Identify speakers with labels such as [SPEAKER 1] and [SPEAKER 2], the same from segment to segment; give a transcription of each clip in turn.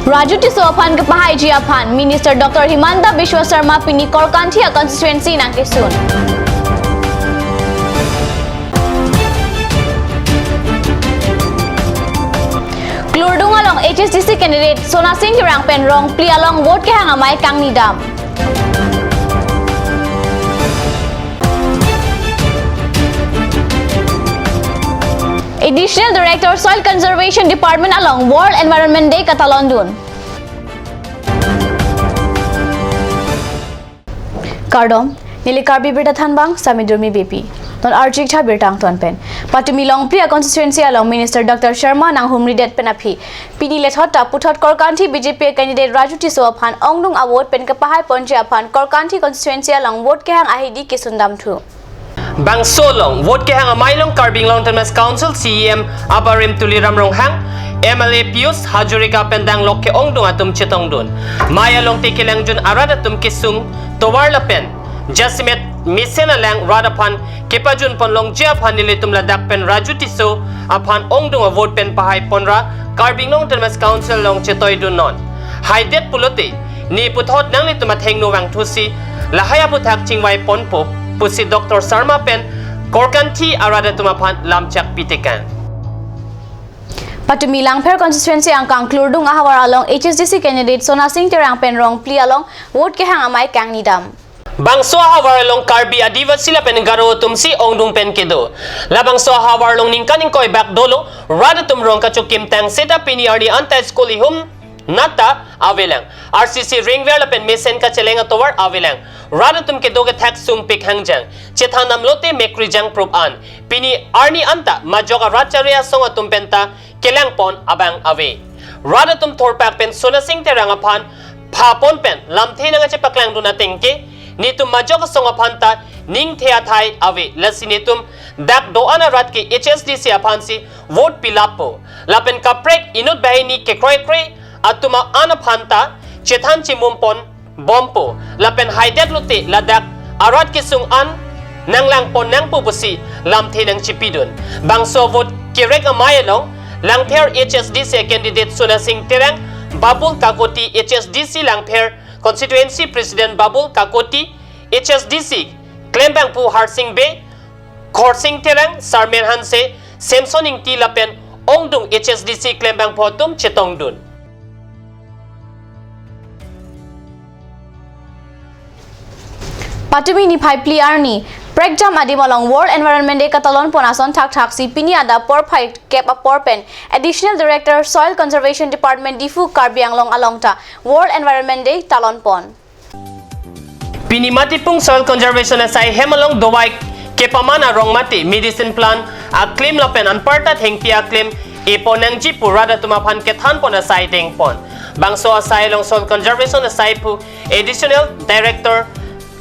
[SPEAKER 1] Raju Tiso Aphan Kapahay Ji Aphan, Minister Dr. Himanta Biswa Sarma Pini Korkanthia constituency ng Quezon. Klurdung along HSDC candidate Sona Singh Tirang Penrong pli along vote ke hangamay kang nidam. Additional Director Soil Conservation Department along World Environment Day Katalondun. Kardom, Nilikar Bibirta Thanbang, Samidurmi BP. Ton Arjik Cha Birtang Ton Pen. Patumi Long Priya constituency along Minister Dr. Sharma Nang Humri Det Penapi. Pini Lethota Puthot Korkanthi BJP candidate Raju Tiso Aphan Ongnung Award Pen Kapahay Ponje Aphan Korkanthi constituency along vote ke hang ahidi Kisundam Thu.
[SPEAKER 2] Bang solong vote ke hang amailong Karbing Long Term Council CEM Abarim Tuliram Rong Hang MLA Pius Hajurika Pendang Lok ke Ongdong atum Chitong Dun Maya Long Tikilang Jun Arada Tum Kisung Towar Lapen Jasimet Misena Lang Radapan Kepajun Pon Long Jia Phan Nilitum Ladak Pen Raju Tiso Aphan Ongdong a vote pen Pahay Ponra Karbing Long Term Council Long Chitoy Dun Non Haidet Pulote Ni Puthot Nang Nitumat Heng Nuwang Tusi Lahaya Puthak Chingway Ponpo Pusi Dr. Sarma Pen Korkanthi Arada Tumapan Lamchak Pitekan.
[SPEAKER 1] Patumi Langper constituency angkang Klurdung ahawar along HSDC candidate Sona Singh Tirang Penrong pli along vote ke hang amay kang nidam.
[SPEAKER 2] Bangso ahawar along Karbi Adiva sila penengaro tumsi Ongdung Pen Kedo. Labang so ahawar along ningkaning koy back dolo rada tumrong kachukim tang seta piniardi anti school hum nata avelang. RCC ringwer lapen mesen ka chelenga towar avelang. Rada tum ke doge thak sung pik hangjang chethanam lote mekrijang prop an pini arni anta majoga racharia songa tumpenta kelang pon abang ave rada tum thorpak pen Sona Singh Tirang Aphan phapon pen lamthe nanga che paklang duna tengke ni tum majoga songa phanta ning thea thai ave lasini tum dak do ana rat ke HSDC Aphan si vote pilapo lapen kaprek inut bahini ke kroi kroi atuma ana phanta chethan chimumpon Bompo, lapen haidet lute ladak arat kisung an nang lang pon nang pubusi lamthe nang chipidun. Bang so vote kirek amayalong langpher HSDC candidate Sona Singh Tirang Babul Kakoti HSDC langpher constituency President Babul Kakoti HSDC Klembang Pu Harsing Bay Khorsing Tirang Sarmen Hanse Samsoning Ti lapen Ongdung HSDC Klembang Potum Chetongdun.
[SPEAKER 1] Patumi ni phai pli arni Prekjam adim along World Environment Day Katalon Ponason Thak Thaksi Pini ada por phai kep a por pen Additional Director Soil Conservation Department Difu Karbi Anglong Alongta World Environment Day Talon Pon.
[SPEAKER 2] Pini matipung soil conservation asai hemalong dowai kepamana rongmati medicine plant a claim lapen anpartat hengpia claim iponang jipu rada tumapan kethan pon asai tengpon. Bangso asai long soil conservation asai pu Additional Director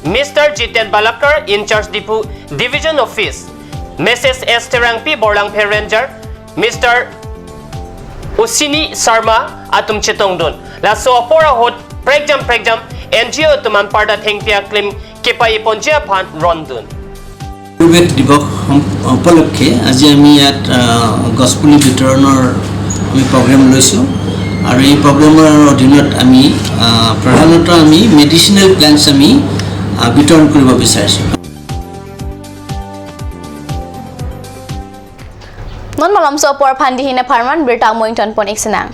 [SPEAKER 2] Mr. Jiten Balakar, in charge Dipu Division Office, Mrs. S. Tirangpi Borlang Ranger, Mr. Usini Sarma atum Chitongdun. Laso apora hot pregjam NGO tuman parda thengpia claim kepai ponjia phan rondun.
[SPEAKER 3] Rubet dibok উপলক্ষে আজি আমি ইয়াত গছপুলি বিতৰণৰ আমি programme লৈছো আৰু এই প্ৰগ্ৰামৰ অধীনত আমি প্ৰধানতঃ আমি মেডিচিনেল প্লান্টছ আমি বিতৰণ কৰিব বিচাৰিছো।
[SPEAKER 1] Non malam so por phandi hina pharman birta moington pon eksenang.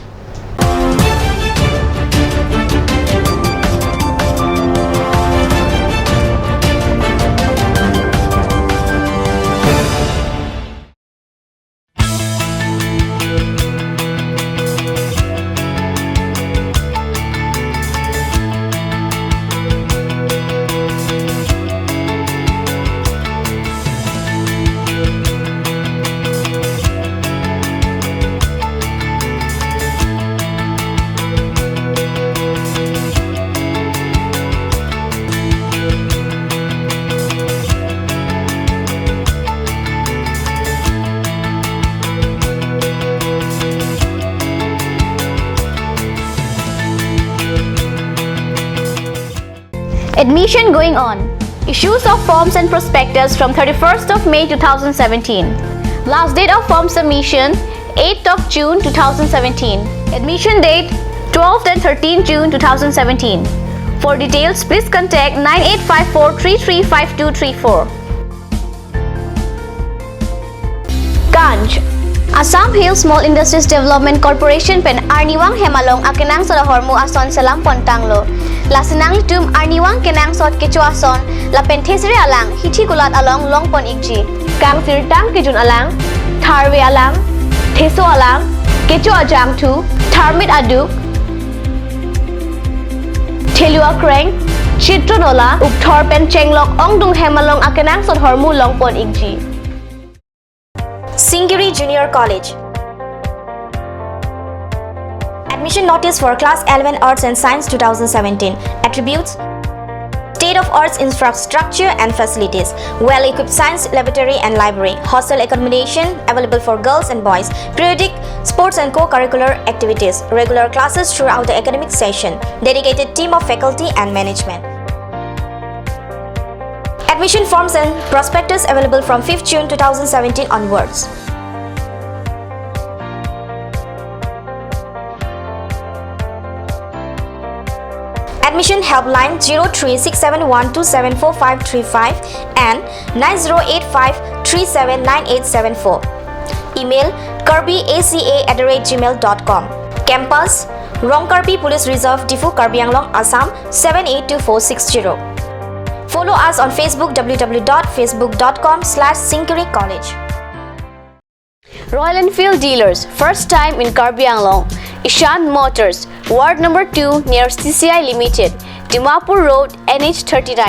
[SPEAKER 1] Admission going on. Issues of forms and prospectus from 31st of May 2017. Last date of form submission 8th of June 2017. Admission date 12th and 13th June 2017. For details, please contact 9854335234. Ganj Assam Hill Small Industries Development Corporation pen Arniwang Hemalong akenang sa hormu ason salam pontanglo. Lasinang litum Arniwang kenang sot kecu ason la penthesri alang hithi gulat along longpon ikji. Kang sirtang kejun alang, tharwe alang, theso alang, kecu ajang tu, tharmit aduk, Thelua Kreng, Chitronola, Upthor pen chenglok ongdung Hemalong akenang sot hormu longpon ikji.
[SPEAKER 4] Singiri Junior College. Admission notice for Class 11 Arts and Science 2017. Attributes: state-of-art infrastructure and facilities, well-equipped science laboratory and library, hostel accommodation available for girls and boys, periodic sports and co-curricular activities, regular classes throughout the academic session, dedicated team of faculty and management. Admission forms and prospectus available from 5th June 2017 onwards. Admission helpline 036712745535 and 9085379874. Email kirby.aca@gmail.com. Campus Rongkarbi Police Reserve Difu Karbi Anglong Assam 782460. Follow us on Facebook www.facebook.com/Singiri College.
[SPEAKER 1] Royal Enfield dealers, first time in Karbi Anglong. Ishan Motors, Ward number 2 near CCI Limited, Dimapur Road, NH39,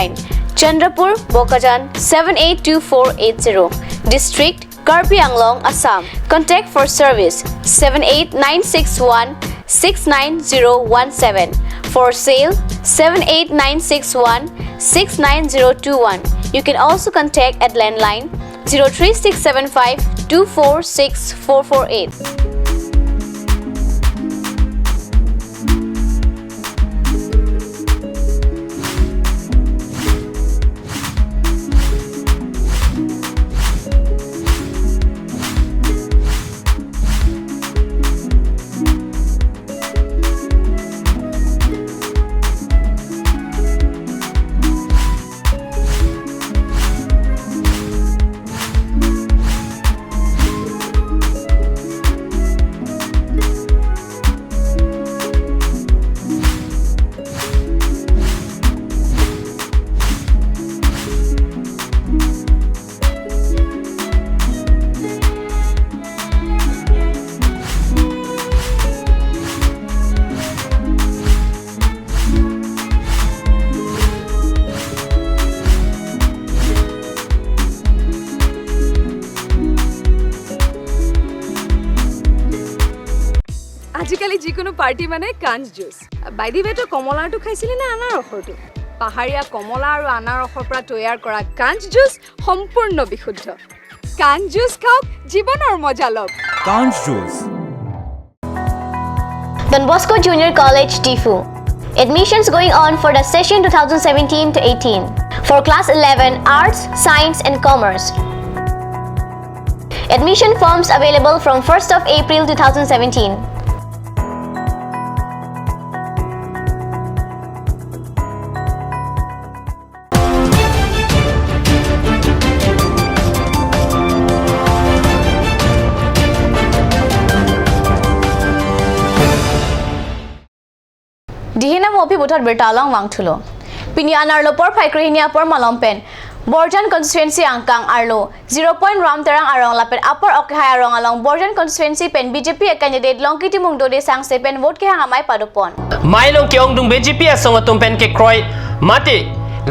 [SPEAKER 1] Chandrapur, Bokajan 782480. District, Karbi Anglong, Assam. Contact for service 78961 69017. For sale 78961 69021. You can also contact at landline 03675 246448.
[SPEAKER 5] আজিকালি যিকোনো party মানে কাঞ্জ juice. By the ৱে, তই কমলাটো খাইছিলি নে আনাৰসৰটো? পাহাৰীয়া কমলা আৰু আনাৰসৰ পৰা তৈয়াৰ কৰা কাঞ্জ জুচ সম্পূৰ্ণ বিশুদ্ধ। কাঞ্জ জুচ খাওক, জীৱনৰ মজা লওক।
[SPEAKER 6] কাঞ্জ juice.
[SPEAKER 1] Don Bosco Junior College, Difu. Admissions going on for the session 2017 to 18 for Class 11 Arts, Science and Commerce. Admission forms available from 1st of April 2017. Dihina mopi butot bertalang wang tulo. Pini anar lopor paikrihinia por malompen. Borjan constituency angkang arlo 0. Ram terang arong lapet upper okhai arong along Borjan constituency pen BJP candidate longkiti mungdode sang sepen vote ke hangamai padupon.
[SPEAKER 2] Mailong ki ongdung BJP asong atum pen ke kroy mati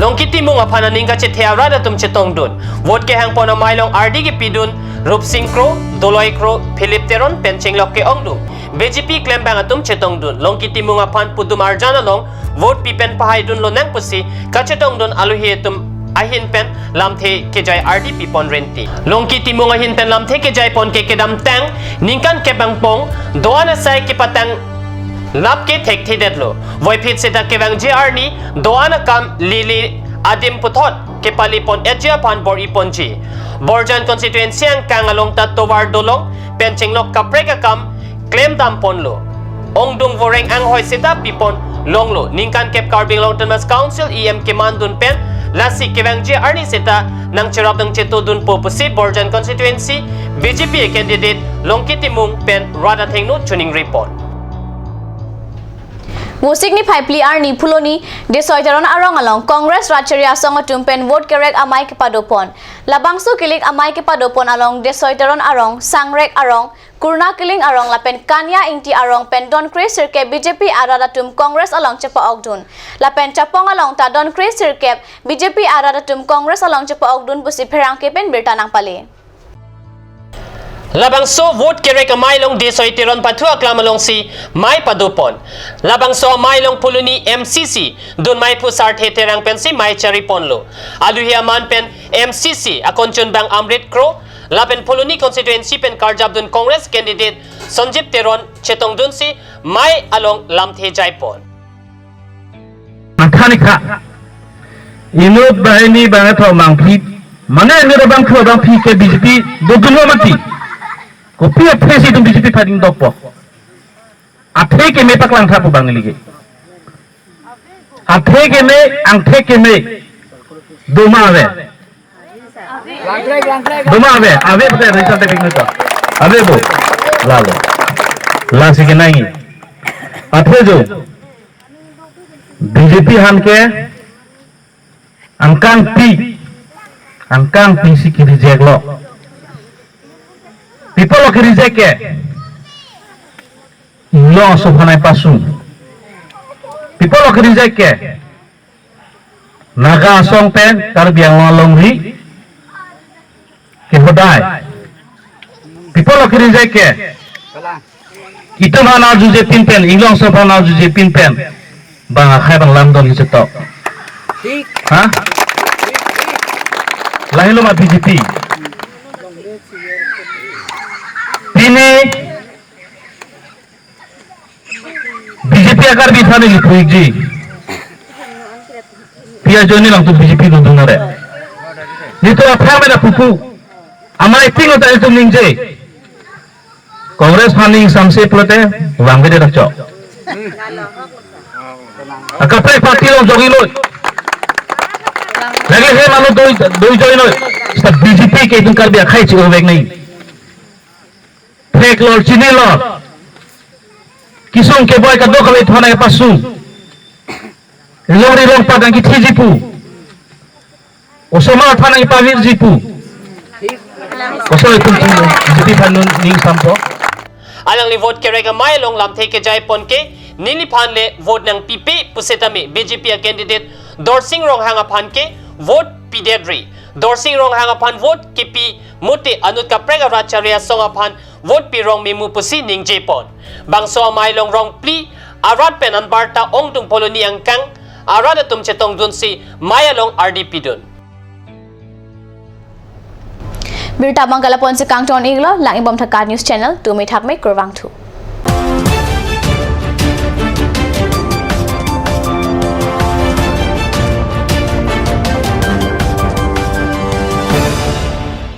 [SPEAKER 2] longkiti mung apana ningka che thearada tum che tongdun vote ke hang pona mailong RD ki pidun Rup Singh Kro, Doloi Kro, Philip Teron pencheng lok ke ongdung BJP claim bang atum che tongdun longkiti mung apan pudum arjana long vote pipen pahay dun lo nang pusi kache tongdun aluhi tum ahin pen lamthe ke jai RDP pon renti longki timung ahin pen lamthe ke jai pon ke kedam tang ningkan ke bang pong doana sai ke patang lap ke thek thi detlo voi phit se ta ke bang JR ni doana kam lili adim puthot ke pali pon ejia pan bor iponji Borjan constituency ang kangalong ta towar dolong penching lok kapre ka kam claim dam pon lo ong dung voreng ang hoi seta pipon longlo ningkan kep Carbing Long Thomas Council EM Kimandun pen lasi kevangji arni seta nang cherap ng cheto dun popusi Borjan constituency BJP candidate Longkitimung pen Rada Thengno tuning report.
[SPEAKER 1] Musik ni Paipli Arni Puloni desoiteron arong along Congress Racharia Song tumpen vote kerek amai kepadopon. Labangsu kilik amai kepadopon along desoiteron arong sangrek arong Kurna kiling arong lapen Kanya inti arong pen Don Chris sirke BJP arada tum Congress along cepa ogdun. Lapen capong along ta Don Chris sirke BJP arada tum Congress along cepa ogdun busi perang kepen bertanang pali.
[SPEAKER 2] Labang so vote kerek amailong desoiteron patu aklamalong si Mai Padupon. Labang so amailong puluni MCC dun may pusart heterang pen si Mai Chariponlo. Aluhiaman pen MCC akonchun bang Amrit Kro. Lapen puluni constituency pen Karjab dun Congress candidate Sanjip Teron chetong dun si Mai along Lamthe Jaipon.
[SPEAKER 6] Makanika inut bahini banget ho mangpi mana yang bang thu bang pi ke BJP doglo mati kopi apre si tum BJP fighting dokpo apre ke me paklang thapu bang lige apre ke me angthe ke me doma ave pate result te pikno to ave bo lalo lasi ke nahi apre jo BJP han ke angkang pi si ki reject lo people ki reject ke lo sobhanai pasu people ki reject ke naga song pen Karbiang Longri ke hodai people ki reject ke kita mana juje pin pen inglong sobhana juje pin pen bang akhai bang lamdon ni cetok ha lahilo ma BJP ini BJP agar bisa ni lipuik ji pia joni lang tu BJP tu dunare ni tu apa mena pupu amai tingo ta itu ningje Congress funding samse plate wangbe de rakcho akapre parti lo jogi lo lagi he manu doi join lo sta BJP ke tung Karbi khai chi ovek nahi fake lor chini lor kisung ke boy ka do kami thona ke pasu lori long padang ki thijipu osoma thana ki pavir jipu osoi tum BJP phanun ning sampo
[SPEAKER 2] Alang li vote kerek amai long Lamthe ke Jaipon ke nili phan le vote nang PP pusetami BJP candidate Dorsing Rong hanga phan ke vote Pidedri Dorsing Rong hanga phan vote KP Muti Anut Kaprega Racharia Songa phan vote pi rong mimu pusi ning Jaipon bangso amai long rong pli arat pen anbarta ong tung poloni angkang arada tum chetong dun si Maya long RDP dun
[SPEAKER 1] Birta Mangala Ponsi Kangton Iglo, Lang Ibom Thakar News Channel, Tumi Thakme Kurwang Thu.